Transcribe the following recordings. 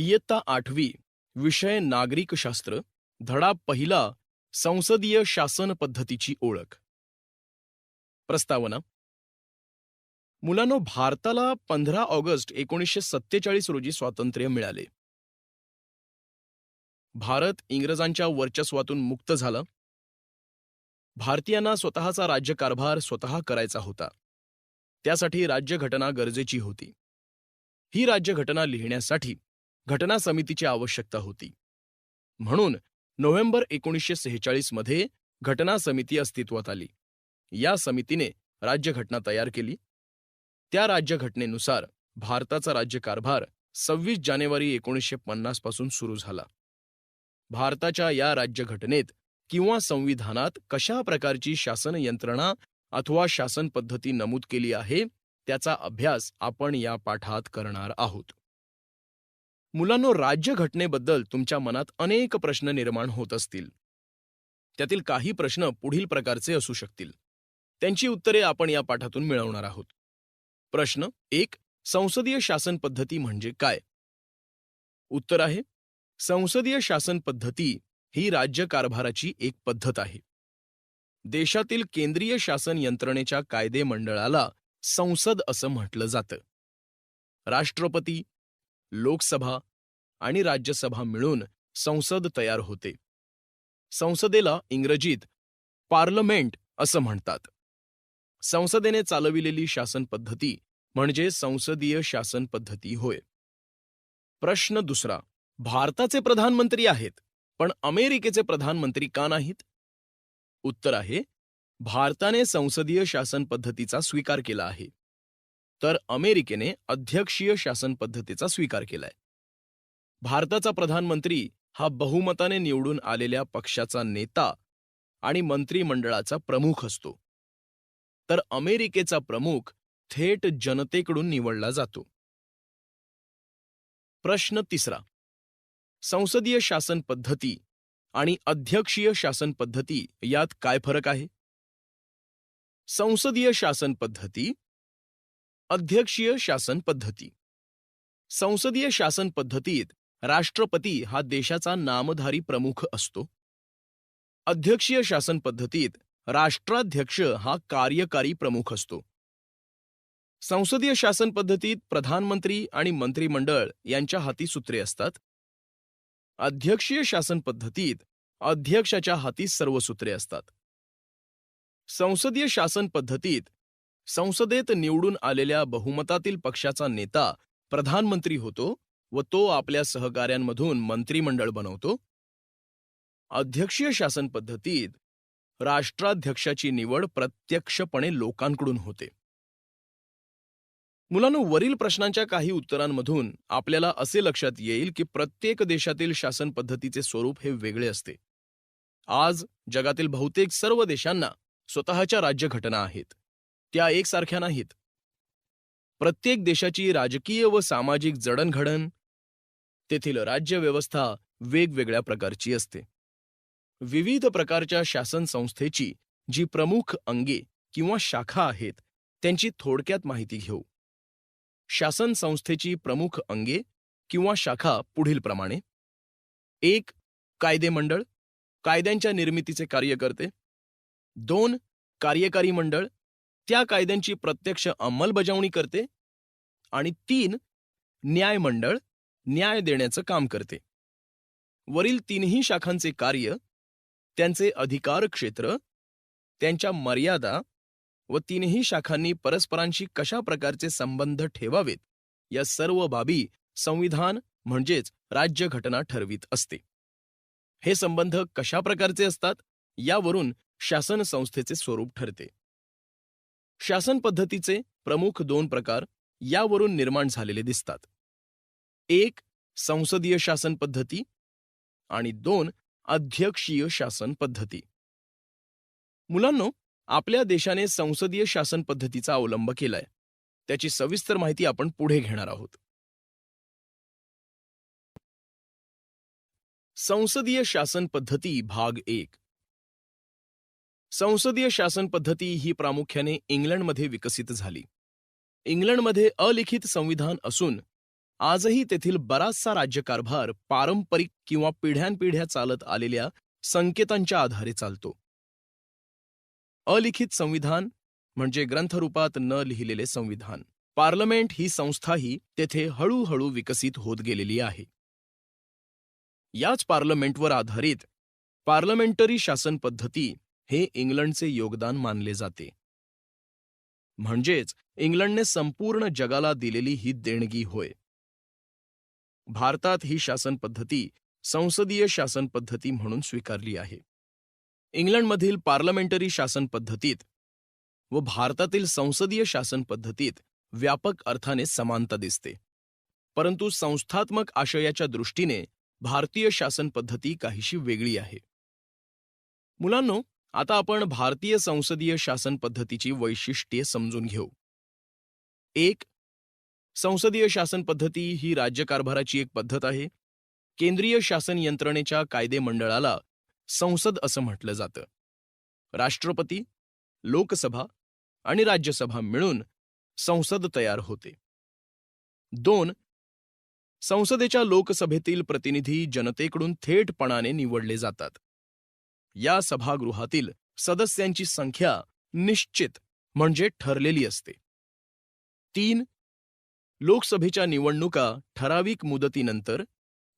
इयत्ता 8वी, विषय नागरिक शास्त्र, धडा पहिला, संसदीय शासन पद्धतीची ओळख. प्रस्तावना. मुलांनो, भारताला 15 ऑगस्ट 1947 रोजी स्वातंत्र्य मिळाले. भारत इंग्रजांच्या वर्चस्वातून मुक्त झाला. भारतीयांना स्वतःचा राज्यकारभार स्वतः करायचा होता. त्यासाठी राज्यघटना गरजेची होती. ही राज्यघटना लिहिण्यासाठी घटना समितीची आवश्यकता होती. म्हणून नोव्हेंबर 1946 मध्ये घटना समिती अस्तित्वात आली. या समितीने राज्यघटना तयार केली. त्या राज्यघटनेनुसार भारताचा राज्यकारभार 26 जानेवारी 1950 पासून सुरू झाला. भारताच्या या राज्यघटनेत किंवा संविधानात कशा प्रकारची शासन यंत्रणा अथवा शासन पद्धती नमूद केली आहे त्याचा अभ्यास आपण या पाठात करणार आहोत. मुलांनो, राज्यघटनेबद्दल तुमच्या मनात अनेक प्रश्न निर्माण होत असतील. त्यातील काही प्रश्न पुढील प्रकारचे असू शकतील. त्यांची उत्तरे आपण या पाठातून मिळवणार आहोत. प्रश्न 1. संसदीय शासन पद्धती म्हणजे काय? उत्तर आहे, संसदीय शासन पद्धती ही राज्यकारभाराची एक पद्धत आहे. देशातील केंद्रीय शासन यंत्रणेच्या कायदे मंडळाला संसद असं म्हटलं जातं. राष्ट्रपती, लोकसभा आणि राज्यसभा मिळून संसद तयार होते. संसदेला इंग्रजीत पार्लमेंट असं म्हणतात. संसदेने चालविलेली शासन पद्धती म्हणजे संसदीय शासन पद्धती होय. प्रश्न 2. भारताचे प्रधानमंत्री आहेत, पण अमेरिकेचे प्रधानमंत्री का नाहीत? उत्तर आहे, भारताने संसदीय शासन पद्धतीचा स्वीकार केला आहे, तर अमेरिकेने अध्यक्षीय शासन पद्धतीचा स्वीकार केलाय. भारताचा प्रधानमंत्री हा बहुमताने निवडून आलेल्या पक्षाचा नेता आणि मंत्रिमंडळाचा प्रमुख असतो, तर अमेरिकेचा प्रमुख थेट जनतेकडून निवडला जातो. प्रश्न 3. संसदीय शासन पद्धती आणि अध्यक्षीय शासन पद्धती यात काय फरक आहे? संसदीय शासन पद्धती, अध्यक्षीय शासन पद्धती. संसदीय शासन पद्धतीत राष्ट्रपती हा देशाचा नामधारी प्रमुख असतो. अध्यक्षीय शासन पद्धतीत राष्ट्राध्यक्ष हा कार्यकारी प्रमुख असतो. संसदीय शासन पद्धतीत प्रधानमंत्री आणि मंत्रिमंडळ यांच्या हाती सूत्रे असतात. अध्यक्षीय शासन पद्धतीत अध्यक्षाच्या हाती सर्व सूत्रे असतात. संसदीय शासन पद्धतीत संसदेत निवडून आलेल्या बहुमतातील पक्षाचा नेता प्रधानमंत्री होतो व तो आपल्या सहकाऱ्यांमधून मंत्रिमंडळ बनवतो. अध्यक्षीय शासन पद्धतीत राष्ट्राध्यक्षाची निवड प्रत्यक्षपणे लोकांकडून होते. मुलांनो, वरील प्रश्नांच्या काही उत्तरांमधून आपल्याला असे लक्षात येईल की प्रत्येक देशातील शासन पद्धतीचे स्वरूप हे वेगळे असते. आज जगातील बहुतेक सर्व देशांना स्वतःच्या राज्यघटना आहेत. त्या एकसारख्या नाहीत. प्रत्येक देशाची राजकीय व सामाजिक जडणघडण, तेथील राज्यव्यवस्था वेगवेगळ्या प्रकारची असते. विविध प्रकारच्या शासन संस्थेची जी प्रमुख अंगे किंवा शाखा आहेत त्यांची थोडक्यात माहिती घेऊ. शासन संस्थेची प्रमुख अंगे किंवा शाखा पुढीलप्रमाणे. 1. कायदे मंडळ, कायद्यांच्या निर्मितीचे कार्य करते. 2. कार्यकारी मंडळ, त्या कायद्यांची प्रत्यक्ष अंमलबजावणी करते. आणि 3. न्याय मंडळ, न्याय देण्याचं काम करते. वरील तीनही शाखांचे कार्य, त्यांचे अधिकार क्षेत्र, त्यांच्या मर्यादा व तीनही शाखांनी परस्परांशी कशा प्रकारचे संबंध ठेवावेत या सर्व बाबी संविधान म्हणजेच राज्यघटना ठरवित असते. हे संबंध कशा प्रकारचे असतात यावरून शासन संस्थेचे स्वरूप ठरते. शासन पद्धतीचे प्रमुख 2 प्रकार यावरून निर्माण झालेले दिसतात. 1. संसदीय शासन पद्धती आणि 2. अध्यक्षीय शासन पद्धती. मुलांनो, आपल्या देशाने संसदीय शासन पद्धतीचा अवलंब केलाय. त्याची सविस्तर माहिती आपण पुढे घेणार आहोत. संसदीय शासन पद्धती भाग 1. संसदीय शासन पद्धती ही प्रामुख्याने इंग्लंडमध्ये विकसित झाली. इंग्लंडमध्ये अलिखित संविधान असून आजही तेथील बराचसा राज्यकारभार पारंपरिक किंवा पिढ्यानपिढ्या चालत आलेल्या संकेतांच्या आधारे चालतो. अलिखित संविधान म्हणजे ग्रंथरूपात न लिहिलेले संविधान. पार्लमेंट ही संस्थाही तेथे हळूहळू विकसित होत गेलेली आहे. याच पार्लमेंटवर आधारित पार्लमेंटरी शासन पद्धती हे इंग्लंडचे योगदान मानले जाते. म्हणजेच इंग्लंडने संपूर्ण जगाला दिलेली ही देणगी होय. भारतात ही शासन पद्धती संसदीय शासन पद्धती म्हणून स्वीकारली आहे. इंग्लंडमधील पार्लमेंटरी शासन पद्धतीत व भारतातील संसदीय शासन पद्धतीत व्यापक अर्थाने समानता दिसते. परंतु संस्थात्मक आशयाच्या दृष्टीने भारतीय शासन पद्धती काहीशी वेगळी आहे. मुलांनो, आता आपण भारतीय संसदीय शासन पद्धतीची वैशिष्ट्ये समजून घेऊ. 1. संसदीय शासन पद्धती ही राज्यकारभाराची एक पद्धत आहे. केंद्रीय शासन यंत्रणेच्या कायदेमंडळाला संसद असं म्हटलं जातं. राष्ट्रपती, लोकसभा आणि राज्यसभा मिळून संसद तयार होते. 2. संसदेच्या लोकसभेतील प्रतिनिधी जनतेकडून थेटपणाने निवडले जातात. या सभागृहातील सदस्यांची संख्या निश्चित म्हणजे ठरलेली असते. 3. लोकसभेच्या निवडणुका ठराविक मुदतीनंतर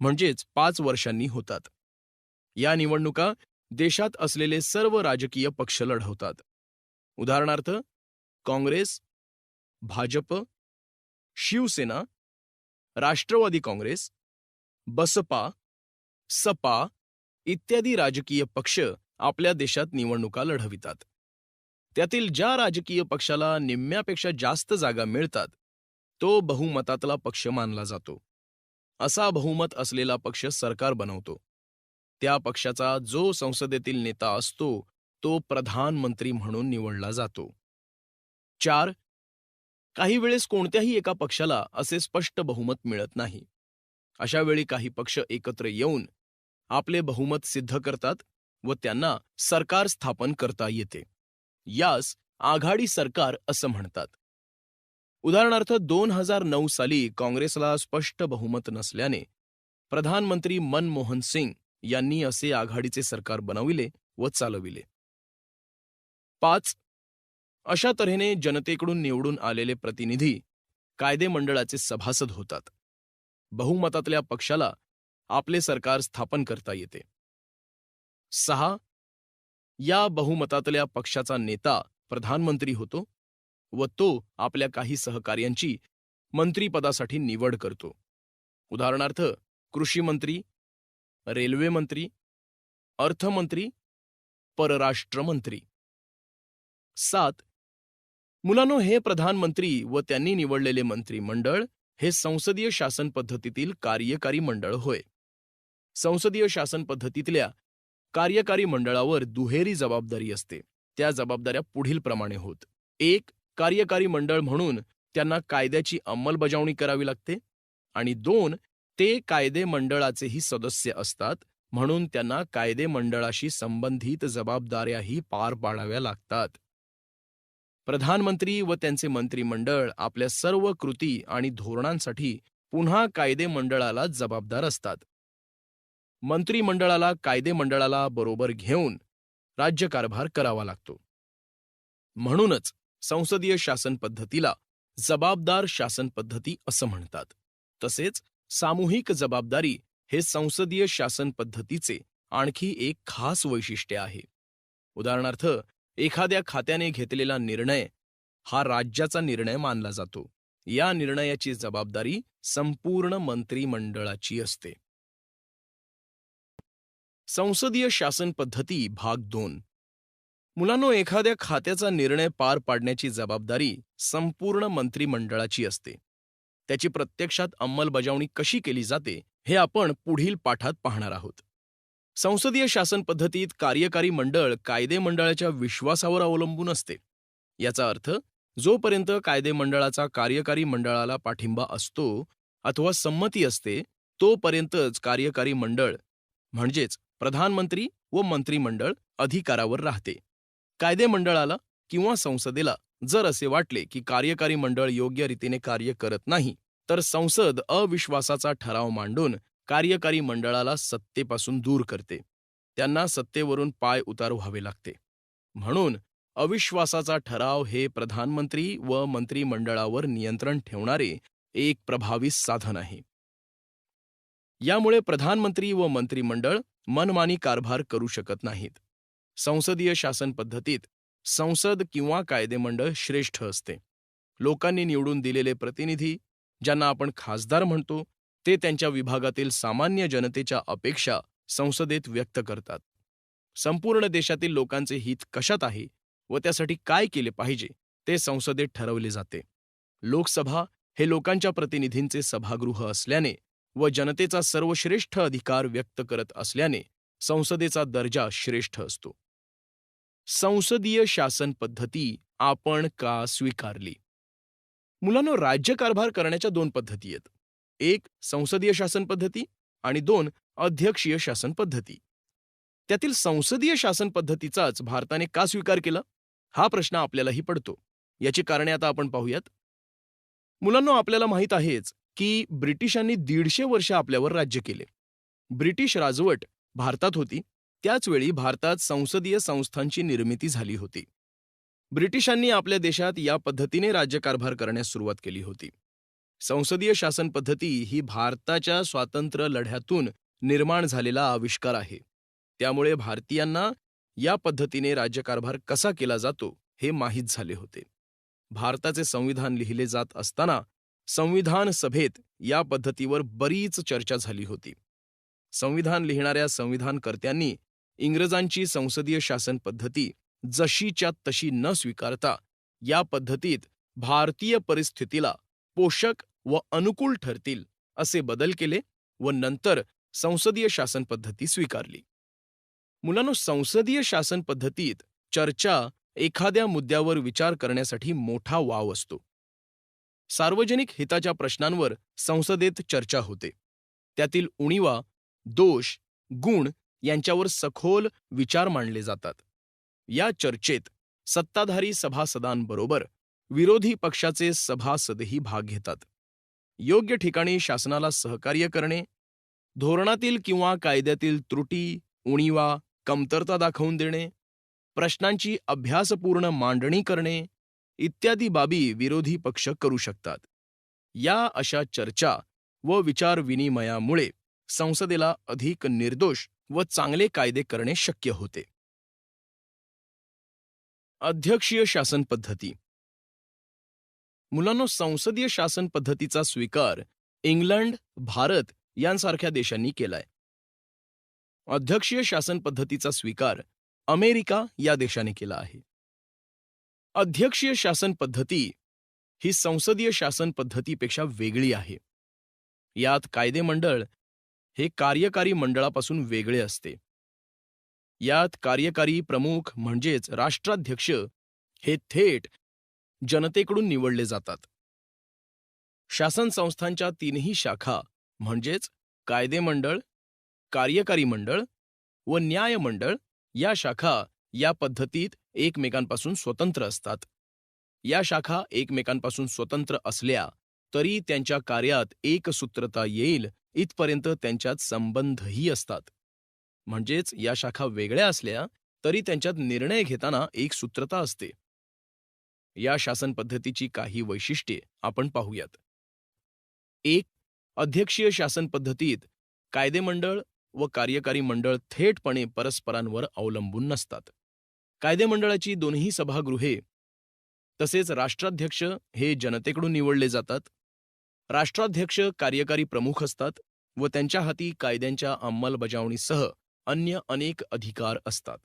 म्हणजेच 5 वर्षांनी होतात. या निवडणुका देशात असलेले सर्व राजकीय पक्ष लढवतात. उदाहरणार्थ काँग्रेस, भाजप, शिवसेना, राष्ट्रवादी काँग्रेस, बसपा, सपा इत्यादी राजकीय पक्ष आपल्या देशात निवडणुका लढवितात. त्यातील ज्या राजकीय पक्षाला निम्म्यापेक्षा जास्त जागा मिळतात तो बहुमतातला पक्ष मानला जातो. असा बहुमत असलेला पक्ष सरकार बनवतो. त्या पक्षाचा जो संसदेतील नेता असतो तो प्रधानमंत्री म्हणून निवडला जातो. 4. काही वेळेस कोणत्याही एका पक्षाला असे स्पष्ट बहुमत मिळत नाही. अशा वेळी काही पक्ष एकत्र येऊन आपले बहुमत सिद्ध करतात व त्यांना सरकार स्थापन करता येते. यास आघाडी सरकार असं म्हणतात. उदाहरणार्थ 2009 साली काँग्रेसला स्पष्ट बहुमत नसल्याने प्रधानमंत्री मनमोहन सिंग यांनी असे आघाडीचे सरकार बनविले व चालविले. 5. अशा तऱ्हेने जनतेकडून निवडून आलेले प्रतिनिधी कायदेमंडळाचे सभासद होतात. बहुमतातल्या पक्षाला आपले सरकार स्थापन करता येते. 6. या बहुमतातल्या पक्षाचा नेता प्रधानमंत्री होतो व तो आपल्या काही सहकार्यांची मंत्रीपदासाठी निवड करतो. उदाहरणार्थ कृषी मंत्री, रेल्वे मंत्री, अर्थमंत्री, परराष्ट्र मंत्री. 7. मुलांनो, हे प्रधानमंत्री व त्यांनी निवडलेले मंत्रिमंडळ हे संसदीय शासन पद्धतीतील कार्यकारी मंडळ होय. संसदीय शासन पद्धतीतल्या कार्यकारी मंडळावर दुहेरी जबाबदारी असते. त्या जबाबदाऱ्या पुढील प्रमाणे होत. 1. कार्यकारी मंडळ म्हणून त्यांना कायद्याची अंमलबजावणी करावी लागते आणि 2. ते कायदे मंडळाचेही सदस्य असतात म्हणून त्यांना कायदे मंडळाशी संबंधित जबाबदाऱ्याही पार पाडाव्या लागतात. प्रधानमंत्री व त्यांचे मंत्रिमंडळ आपल्या सर्व कृती आणि धोरणांसाठी पुन्हा कायदे मंडळाला जबाबदार असतात. मंत्रिमंडळाला कायदे मंडळाला बरोबर घेऊन राज्यकारभार करावा लागतो. म्हणूनच संसदीय शासन पद्धतीला जबाबदार शासन पद्धती असं म्हणतात. तसेच सामूहिक जबाबदारी हे संसदीय शासन पद्धतीचे आणखी एक खास वैशिष्ट्य आहे. उदाहरणार्थ एखाद्या खात्याने घेतलेला निर्णय हा राज्याचा निर्णय मानला जातो. या निर्णयाची जबाबदारी संपूर्ण मंत्रिमंडळाची असते. संसदीय शासन पद्धती भाग 2. मुलांनो, एखाद्या खात्याचा निर्णय पार पाडण्याची जबाबदारी संपूर्ण मंत्रिमंडळाची असते. त्याची प्रत्यक्षात अंमलबजावणी कशी केली जाते हे आपण पुढील पाठात पाहणार आहोत. संसदीय शासन पद्धतीत कार्यकारी मंडळ कायदे मंडळाच्या विश्वासावर अवलंबून असते. याचा अर्थ जोपर्यंत कायदे मंडळाचा कार्यकारी मंडळाला पाठिंबा असतो अथवा संमती असते तोपर्यंतच कार्यकारी मंडळ म्हणजेच प्रधानमंत्री व मंत्रिमंडळ अधिकारावर राहते. कायदे मंडळाला किंवा संसदेला जर असे वाटले की कार्यकारी मंडळ योग्य रीतीने कार्य करत नाही तर संसद अविश्वासाचा ठराव मांडून कार्यकारी मंडळाला सत्तेपासून दूर करते. त्यांना सत्तेवरून पाय उतार व्हावे लागते. म्हणून अविश्वासाचा ठराव हे प्रधानमंत्री व मंत्रिमंडळावर नियंत्रण ठेवणारे एक प्रभावी साधन आहे. यामुळे प्रधानमंत्री व मंत्रिमंडळ मनमानी कारभार करू शकत नाहीत. संसदीय शासन पद्धतीत संसद किंवा कायदेमंडळ श्रेष्ठ असते. लोकांनी निवडून दिलेले प्रतिनिधी, ज्यांना आपण खासदार म्हणतो, ते त्यांच्या विभागातील सामान्य जनतेच्या अपेक्षा संसदेत व्यक्त करतात. संपूर्ण देशातील लोकांचे हित कशात आहे व त्यासाठी काय केले पाहिजे ते संसदेत ठरवले जाते. लोकसभा हे लोकांच्या प्रतिनिधींचे सभागृह असल्याने व जनतेचा सर्वश्रेष्ठ अधिकार व्यक्त करत असल्याने संसदेचा दर्जा श्रेष्ठ असतो. संसदीय शासन पद्धती आपण का स्वीकारली? मुलांनो, राज्यकारभार करण्याच्या दोन पद्धती आहेत. एक संसदीय शासन पद्धती आणि दोन अध्यक्षीय शासन पद्धती. त्यातील संसदीय शासन पद्धतीचाच भारताने का स्वीकार केला, हा प्रश्न आपल्यालाही पडतो. याची कारणे आता आपण पाहूयात. मुलांनो, आपल्याला माहीत आहेच की ब्रिटिशांनी 150 वर्ष आपल्यावर राज्य केले. ब्रिटिश राजवट भारतात होती. त्याचवेळी भारतात संसदीय संस्थांची निर्मिती झाली होती. ब्रिटिशांनी आपल्या देशात या पद्धतीने राज्यकारभार करण्यास सुरुवात केली होती. संसदीय शासन पद्धती ही भारताच्या स्वातंत्र्य लढ्यातून निर्माण झालेला आविष्कार आहे. त्यामुळे भारतीयांना या पद्धतीने राज्यकारभार कसा केला जातो हे माहीत झाले होते. भारताचे संविधान लिहिले जात असताना संविधान सभेत या पद्धतीवर बरीच चर्चा झाली होती. संविधान लिहिणाऱ्या संविधानकर्त्यांनी इंग्रजांची संसदीय शासन पद्धती जशीच्या तशी न स्वीकारता या पद्धतीत भारतीय परिस्थितीला पोषक व अनुकूल ठरतील असे बदल केले व नंतर संसदीय शासन पद्धती स्वीकारली. मुलांनो, संसदीय शासन पद्धतीत चर्चा एखाद्या मुद्द्यावर विचार करण्यासाठी मोठा वाव असतो. सार्वजनिक हिताच्या प्रश्नांवर संसदेत चर्चा होते. त्यातील उणीवा, दोष, गुण यांच्यावर सखोल विचार मांडले जातात. या चर्चेत सत्ताधारी सभासदांबरोबर विरोधी पक्षाचे सभासदही भाग घेतात. योग्य ठिकाणी शासनाला सहकार्य करणे, धोरणातील किंवा कायद्यातील त्रुटी, उणीवा, कमतरता दाखवून देणे, प्रश्नांची अभ्यासपूर्ण मांडणी करणे इत्यादी बाबी विरोधी पक्ष करू शकतात. या अशा चर्चा व विचारविनिमयामुळे संसदेला अधिक निर्दोष व चांगले कायदे करणे शक्य होते. अध्यक्षीय शासन पद्धती. मुलांनो, संसदीय शासन पद्धतीचा स्वीकार इंग्लंड, भारत यांसारख्या देशांनी केलाय. अध्यक्षीय शासन पद्धतीचा स्वीकार अमेरिका या देशाने केला आहे. अध्यक्षीय शासन पद्धती ही संसदीय शासन पद्धतीपेक्षा वेगळी आहे. यात कायदेमंडळ हे कार्यकारी मंडळापासून वेगळे असते. यात कार्यकारी प्रमुख म्हणजेच राष्ट्राध्यक्ष हे थेट जनतेकडून निवडले जातात. शासन संस्थांच्या तीनही शाखा म्हणजेच कायदेमंडळ, कार्यकारी मंडळ व न्यायमंडळ या शाखा या पद्धतीत एकमेकांपासून स्वतंत्र असतात. या शाखा एकमेकांपासून स्वतंत्र असल्या तरी त्यांच्या कार्यात एकसूत्रता येईल इथपर्यंत त्यांच्यात संबंधही असतात. म्हणजेच या शाखा वेगळ्या असल्या तरी त्यांच्यात निर्णय घेताना एकसूत्रता असते. या शासन पद्धतीची काही वैशिष्ट्ये आपण पाहूयात. 1. अध्यक्षीय शासन पद्धतीत कायदेमंडळ व कार्यकारी मंडळ थेटपणे परस्परांवर अवलंबून नसतात. कायदेमंडळाची दोन्ही सभागृहे तसेच राष्ट्राध्यक्ष हे जनतेकडून निवडले जातात. राष्ट्राध्यक्ष कार्यकारी प्रमुख असतात व त्यांच्या हाती कायद्यांच्या अंमलबजावणीसह अन्य अनेक अधिकार असतात.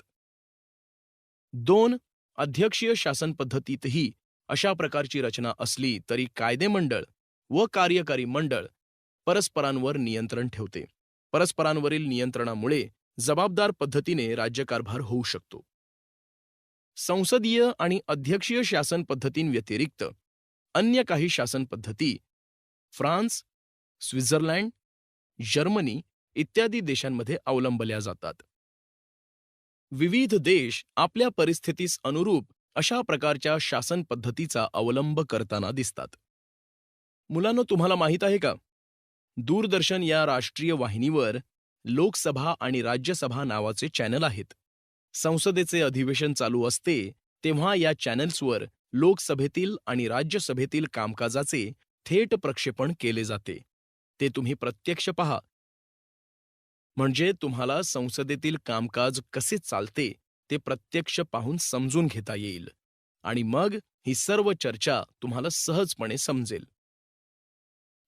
2. अध्यक्षीय शासन पद्धतीतही अशा प्रकारची रचना असली तरी कायदेमंडळ व कार्यकारी मंडळ परस्परांवर नियंत्रण ठेवते. परस्परांवरील नियंत्रणामुळे जबाबदार पद्धतीने राज्यकारभार होऊ शकतो. संसदीय आणि अध्यक्षीय शासन पद्धतींव्यतिरिक्त अन्य काही शासन पद्धती फ्रान्स, स्वित्झर्लंड, जर्मनी इत्यादी देशांमध्ये अवलंबल्या जातात. विविध देश आपल्या परिस्थितीस अनुरूप अशा प्रकारच्या शासन पद्धतीचा अवलंब करताना दिसतात. मुलांनो, तुम्हाला माहीत आहे का, दूरदर्शन या राष्ट्रीय वाहिनीवर लोकसभा आणि राज्यसभा नावाचे चॅनल आहेत. संसदेचे अधिवेशन चालू असते तेव्हा या चॅनल्सवर लोकसभेतील आणि राज्यसभेतील कामकाजाचे थेट प्रक्षेपण केले जाते. ते तुम्ही प्रत्यक्ष पहा. म्हणजे तुम्हाला संसदेतील कामकाज कसे चालते ते प्रत्यक्ष पाहून समजून घेता येईल आणि मग ही सर्व चर्चा तुम्हाला सहजपणे समजेल.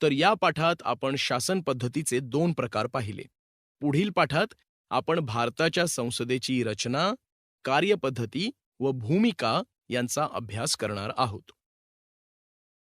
तर या पाठात आपण शासन पद्धतीचे 2 प्रकार पाहिले. पुढील पाठात आपण भारताच्या संसदेची रचना, कार्यपद्धती व भूमिका यांचा अभ्यास करणार आहोत.